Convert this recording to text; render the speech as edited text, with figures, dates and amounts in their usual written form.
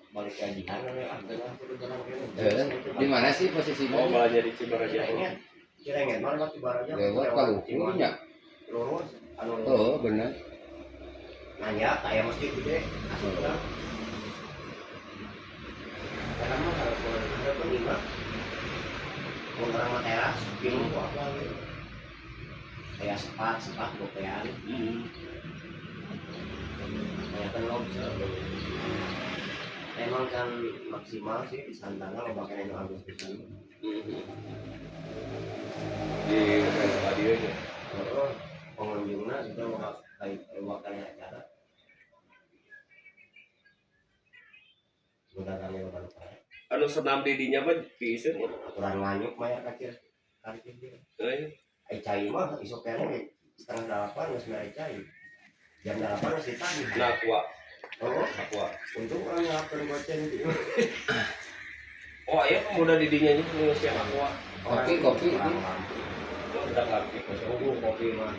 balik lagi kan Di mana sih posisinya? Oh, malah jadi Cibaraja. Cirenget mana lewat Cibaraja Lewat Palukunya. lurus Oh, benar. nanya kayak masjid gede asal kan karena mah kalau ada penima orang teras bingung kok apa gitu kayak sepat gopean kayak kan lobster emang kan maksimal sih di Santana lebakan yang Agus pisan Di radio nya. pengunjungnya juga mau kayak lebakan acara udah kami lebakan Anu senam didinya mah diisir ya. aturan nganyuk mah ya kacir dia Eh, cai mah isok kene setengah 8 geus mere cai jam 8 geus ditagih nah kuat. oh Kuat. untung orang ngelakuin goceng gitu Oh, iya pemuda didinya nya nu siapa kuat. Kopi. Udah lagi. kopi mah